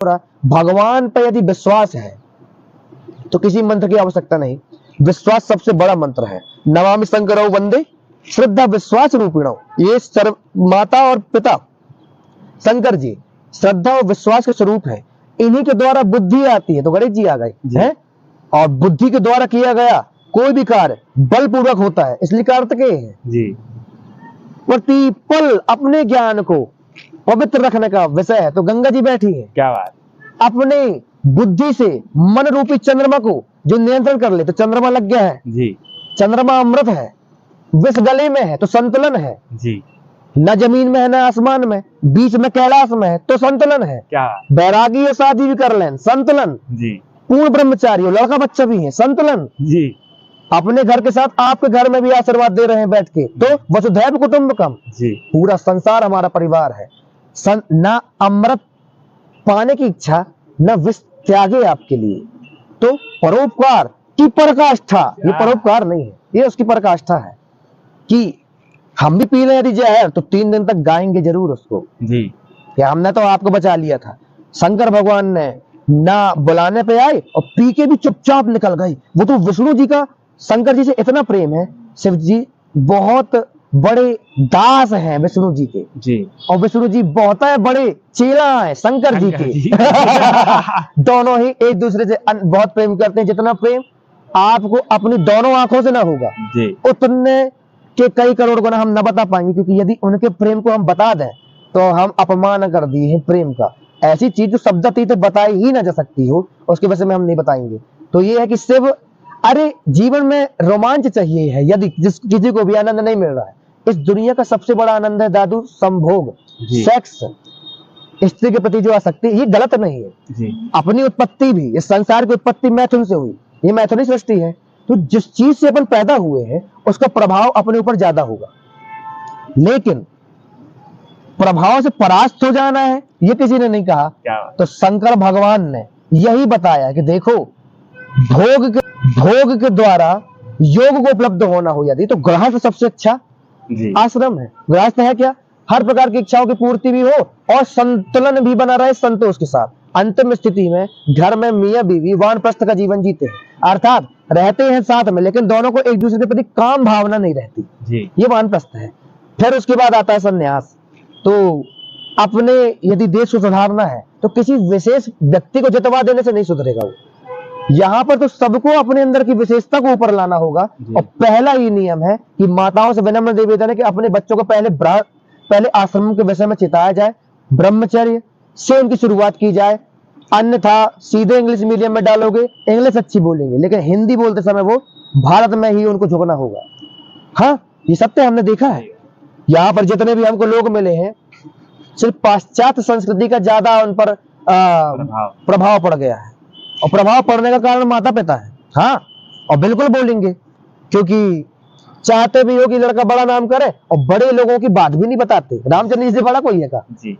भगवान पर यदि विश्वास है तो किसी मंत्र की आवश्यकता नहीं। विश्वास सबसे बड़ा मंत्र है। नमामि शंकरौ वंदे श्रद्धा विश्वास रूपिणौ। ये सर्व माता और पिता शंकर जी श्रद्धा और विश्वास के स्वरूप है। इन्हीं के द्वारा बुद्धि आती है। तो गणेश जी आ गए हैं, और बुद्धि के द्वारा किया गया कोई भी कार्य बलपूर्वक होता है, इसलिए कार्तिकेय है जी। प्रतिपल अपने ज्ञान को पवित्र रखने का विषय है। तो गंगा जी बैठी है, क्या बात। अपने बुद्धि से मन रूपी चंद्रमा को जो नियंत्रण कर ले, तो चंद्रमा लग गया है जी। चंद्रमा अमृत है, विष गले में है तो संतुलन है जी। न जमीन में है न आसमान में, बीच में कैलाश में है तो संतुलन है। क्या बैरागी और शादी भी कर लें, संतुलन जी। पूर्ण ब्रह्मचारी और लड़का बच्चा भी है, संतुलन जी। अपने घर के साथ आपके घर में भी आशीर्वाद दे रहे हैं बैठ के, तो वसुधैव कुटुंबकम जी। पूरा संसार हमारा परिवार है। न अमृत पाने की इच्छा न विष त्यागे आपके लिए, तो परोपकार की पराकाष्ठा। ये परोपकार नहीं है, ये उसकी पराकाष्ठा है कि हम भी पी रहे यदि जहर तो 3 दिन तक गाएंगे जरूर उसको जी। कि हमने तो आपको बचा लिया था। शंकर भगवान ने ना बुलाने पे आए और पी के भी चुपचाप निकल गए। वो तो विष्णु जी का शंकर जी से इतना प्रेम है। शिव जी बहुत बड़े दास हैं विष्णु जी के जी, और विष्णु जी बहुत बड़े चेला हैं शंकर जी के दोनों ही एक दूसरे से बहुत प्रेम करते हैं। जितना प्रेम आपको अपनी दोनों आंखों से ना होगा जी, उतने के कई करोड़ गुना हम न बता पाएंगे, क्योंकि यदि उनके प्रेम को हम बता दें तो हम अपमान कर दिए हैं प्रेम का। ऐसी चीज जो शब्दातीत बताई ही ना जा सकती हो, उसके वजह में हम नहीं बताएंगे। तो ये है कि शिव, अरे जीवन में रोमांच चाहिए है। यदि जिस किसी को भी आनंद नहीं मिल रहा है, इस दुनिया का सबसे बड़ा आनंद है दादू संभोग, सेक्स, स्त्री के प्रति जो आसक्ति, ये गलत नहीं है जी। अपनी उत्पत्ति भी, इस संसार की उत्पत्ति मैथुन से हुई, ये मैथुनी सृष्टि है। तो जिस चीज से अपन पैदा हुए हैं उसका प्रभाव अपने ऊपर ज्यादा होगा, लेकिन प्रभाव से परास्त हो जाना है ये किसी ने नहीं कहा। तो शंकर भगवान ने यही बताया कि देखो, भोग के द्वारा योग को उपलब्ध होना हो यदि, तो गृहस्थ सबसे अच्छा आश्रम है। गृहस्थ है क्या, हर प्रकार की इच्छाओं की पूर्ति भी हो और संतुलन भी बना रहे संतोष के साथ। अंतिम स्थिति में घर में मियां बीवी वानप्रस्थ का जीवन जीते हैं, अर्थात रहते हैं साथ में, लेकिन दोनों को एक दूसरे के प्रति काम भावना नहीं रहती जी। ये वानप्रस्थ है। फिर उसके बाद आता है संन्यास। तो अपने यदि देश को सुधारना है तो किसी विशेष व्यक्ति को जितवा देने से नहीं सुधरेगा वो। यहाँ पर तो सबको अपने अंदर की विशेषता को ऊपर लाना होगा। और पहला ही नियम है कि माताओं से विनम्र निवेदन है कि अपने बच्चों को पहले आश्रम के विषय में चिताया जाए, ब्रह्मचर्य से उनकी शुरुआत की जाए। अन्यथा सीधे इंग्लिश मीडियम में डालोगे, इंग्लिश अच्छी बोलेंगे लेकिन हिंदी बोलते समय वो भारत में ही उनको झुकना होगा। हाँ, ये सत्य हमने देखा है। यहाँ पर जितने भी हमको लोग मिले हैं, सिर्फ पाश्चात्य संस्कृति का ज्यादा उन पर प्रभाव पड़ गया है, और प्रभाव पड़ने का कारण माता पिता है। हाँ, और बिल्कुल बोलेंगे, क्योंकि चाहते भी हो कि लड़का बड़ा नाम करे और बड़े लोगों की बात भी नहीं बताते। रामचंद्र जी से बड़ा कोई है का जी।